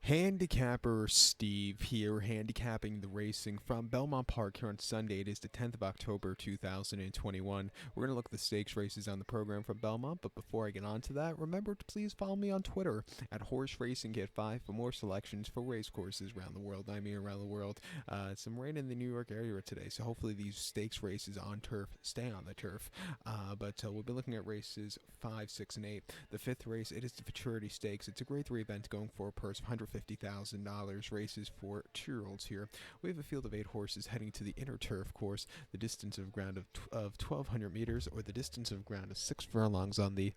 Handicapper Steve here, handicapping the racing from Belmont Park here on Sunday. It is the 10th of October 2021. We're going to look at the stakes races on the program from Belmont, but before I get on to that, remember to please follow me on Twitter at Horse Racing Get 5 for more selections for race courses around the world. I mean, around the world. Some rain in the New York area today, so hopefully these stakes races on turf stay on the turf. But we'll be looking at races 5, 6, and 8. The fifth race, it is the Futurity Stakes. It's a grade 3 event going for a purse of $150,000. Races for 2-year-olds here. We have a field of 8 horses heading to the inner turf course, the distance of ground of 1,200 meters, or the distance of ground of 6 furlongs on the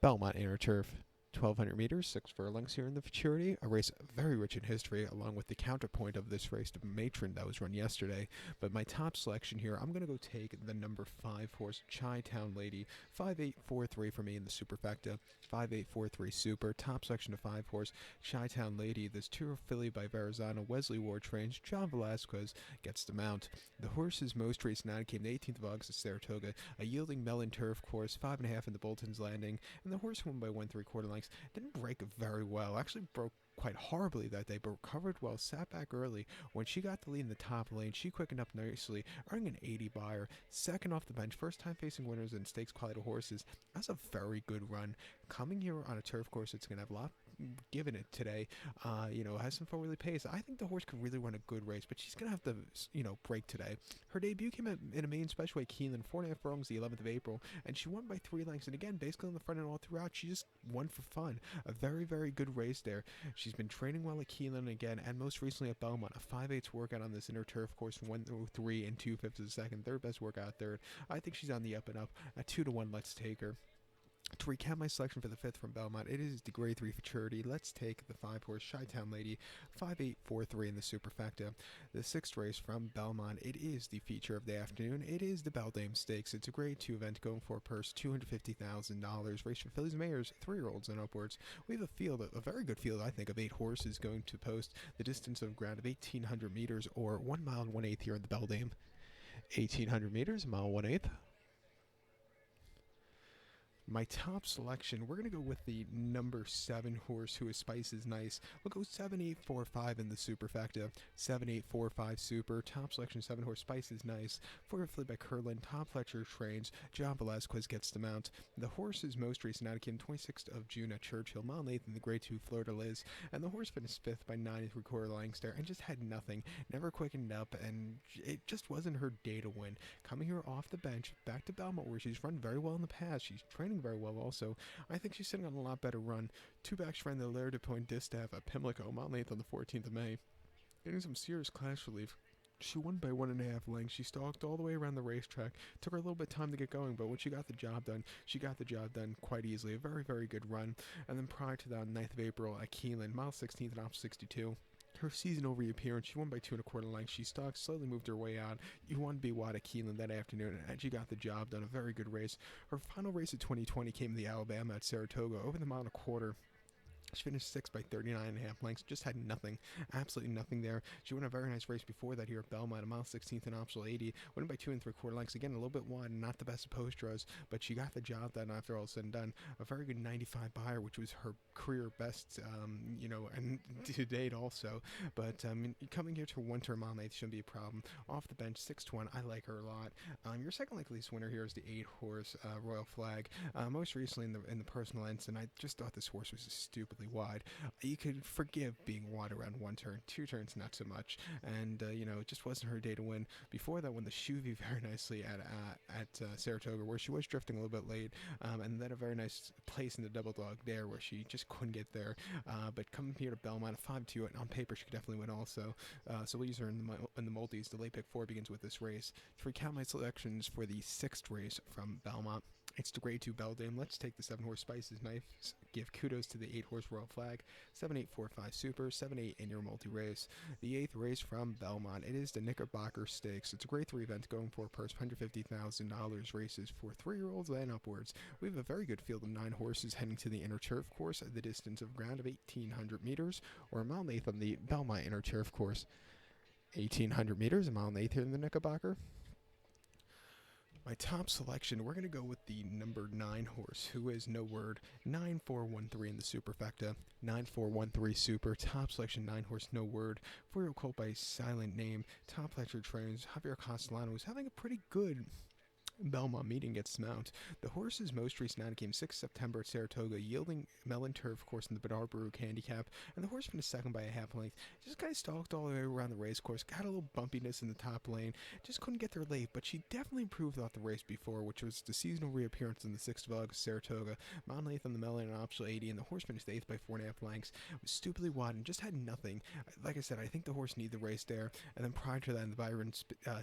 Belmont inner turf. 1,200 meters, 6 furlongs here in the Futurity, a race very rich in history, along with the counterpoint of this race, the Matron that was run yesterday. But my top selection here, I'm going to go take the number 5 horse, Chi-Town Lady, 5843 for me in the superfecta, 5843 super. Top selection of 5 horse, Chi-Town Lady. This Tour filly by Verrazano, Wesley Ward trains, John Velasquez gets the mount. The horse's most recent out came the 18th of August at Saratoga, a yielding melon turf course, 5.5 in the Bolton's Landing, and the horse won by 1 3/4 lengths. Didn't break very well. Actually broke quite horribly that day, but recovered well, sat back early. When she got the lead in the top lane, she quickened up nicely, earning an 80 buyer. Second off the bench, first time facing winners in stakes quality horses. That's a very good run. Coming here on a turf course, it's going to have a lot given it today. Has some forwardly pace. I think the horse could really run a good race, but she's going to have to, break today. Her debut came in a main special weight Keeneland, 4.5 furlongs the 11th of April, and she won by 3 lengths. And again, basically on the front end all throughout, she just won for fun. A very, very good race there. She's been training well at Keeneland again, and most recently at Belmont. A 5/8 workout on this inner turf course, 1:03 and 2/5 of a second. Third best workout third. I think she's on the up and up. At 2-1, let's take her. To recap my selection for the 5th from Belmont, it is the grade 3 Futurity. Let's take the 5 horse Chi-Town Lady, 5843 in the superfecta. The 6th race from Belmont, it is the feature of the afternoon. It is the Beldame Stakes. It's a grade 2 event going for a purse $250,000. Race for fillies and mares, 3-year-olds and upwards. We have a field, a very good field, I think, of 8 horses going to post the distance of ground of 1,800 meters, or 1 mile and 1/8 here in the Beldame. 1,800 meters, a mile 1/8. My top selection, we're going to go with the number 7 horse, who is Spice is Nice. We'll go 7845 in the superfecta. 7845 super. Top selection, 7 horse, Spice is Nice. Forward by Curlin. Tom Fletcher trains. John Velasquez gets the mount. The horse's most recent out came 26th of June at Churchill. Mile 8th in the grade 2 Florida Liz. And the horse finished 5th by 9 3/4 lengths there and just had nothing. Never quickened up, and it just wasn't her day to win. Coming here off the bench, back to Belmont, where she's run very well in the past. She's training very well also. I think she's sitting on a lot better run. 2 backs ran the Laird de Point Distaff at Pimlico, mile 8th on the 14th of May. Getting some serious clash relief. She won by 1.5 lengths. She stalked all the way around the racetrack. Took her a little bit of time to get going, but when she got the job done, she got the job done quite easily. A very, very good run. And then prior to that, on 9th of April at Keeneland, mile 16th and off 62. Her seasonal reappearance, she won by 2.25 lengths. She stalked, slowly moved her way out. You won B-Wad at Keeneland that afternoon, and she got the job done. A very good race. Her final race of 2020 came in the Alabama at Saratoga, over the mile and a quarter. She finished 6th by 39.5 lengths. Just had nothing. Absolutely nothing there. She won a very nice race before that here at Belmont, a mile 16th and optional 80. Went by 2 3/4 lengths. Again, a little bit wide, not the best of post draws, but she got the job done after all said and done. A very good 95 buyer, which was her career best, and to date also. But coming here to a 1-turn mile 8 shouldn't be a problem. Off the bench, 6-1. I like her a lot. Your second likeliest winner here is the 8 horse Royal Flag. Most recently in the personal and I just thought this horse was stupidly wide. You could forgive being wide around 1 turn. 2 turns, not so much. And, it just wasn't her day to win. Before that, won the Chuvy very nicely at Saratoga, where she was drifting a little bit late. And then a very nice place in the double dog there, where she just couldn't get there. But coming here to Belmont, a 5-2, on paper, she could definitely win also. So we'll use her in the multis. The late pick 4 begins with this race. To recount my selections for the 6th race from Belmont, it's the grade 2 Beldame. Let's take the 7 horse Spices Knife. Give kudos to the 8 horse Royal Flag. 7845 super. 7-8 in your multi race. The 8th race from Belmont. It is the Knickerbocker Stakes. It's a grade 3 event going for a purse of $150,000. Races for 3-year-olds and upwards. We have a very good field of 9 horses heading to the inner turf course at the distance of ground of 1,800 meters, or a mile 8th on the Belmont inner turf course. 1,800 meters, a mile 8th here in the Knickerbocker. My top selection, we're going to go with the number 9 horse, who is No Word, 9413 in the superfecta, 9413 super, top selection 9 horse, No Word, 4-year-old colt by Silent Name, top lecture trains, Javier Castellano is having a pretty good Belmont meeting gets mount. The horse's most recent out came 6 September at Saratoga, yielding Melon Turf, of course, in the Bernard Baruch handicap, and the horse finished second by a half length. Just kind of stalked all the way around the race course, got a little bumpiness in the top lane, just couldn't get there late, but she definitely improved off the race before, which was the seasonal reappearance on the 6th of August, Saratoga. Mountain 8th on the Melon and optional 80, and the horse finished 8th by 4.5 lengths. It was stupidly wide and just had nothing. Like I said, I think the horse needed the race there, and then prior to that, in the Byron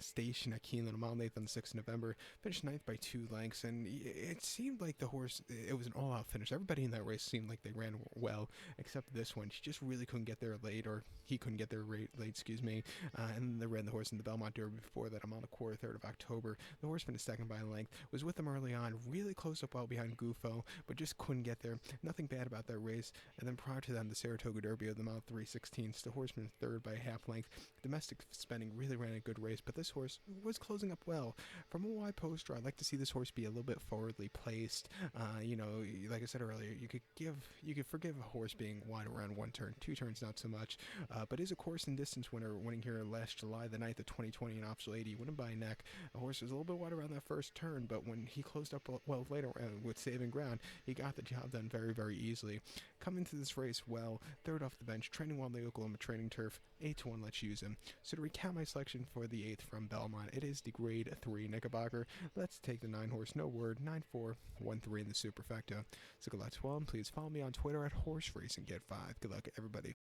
Station at Keeneland, Mountain 8th on the 6th of November, finished 9th by 2 lengths, and it seemed like the horse, it was an all-out finish. Everybody in that race seemed like they ran well, except this one. She just really couldn't get there late, or he couldn't get there late, excuse me, and then they ran the horse in the Belmont Derby before that. I'm on the quarter, 3rd of October. The horse finished second by a length, was with them early on, really close up well behind Gufo, but just couldn't get there. Nothing bad about that race, and then prior to that, the Saratoga Derby of the Mount 3/16, the horse finished 3rd by a half length. Domestic spending really ran a good race, but this horse was closing up well. From a wide poster, I'd like to see this horse be a little bit forwardly placed. Like I said earlier, you could forgive a horse being wide around 1 turn, 2 turns not so much, but is a course and distance winner, winning here last July the 9th of 2020 in optional 80, winning by a neck. The horse was a little bit wide around that first turn, but when he closed up well later with saving ground, he got the job done very, very easily. Coming to this race well, 3rd off the bench, training well in the Oklahoma training turf, 8-1, let's use him. So to recap my selection for the 8th from Belmont, it is the grade 3 Knickerbocker. Let's take the 9 horse, No Word, 9413 in the superfecta. So good luck to all, and please follow me on Twitter at Horse Race and Get 5. Good luck, everybody.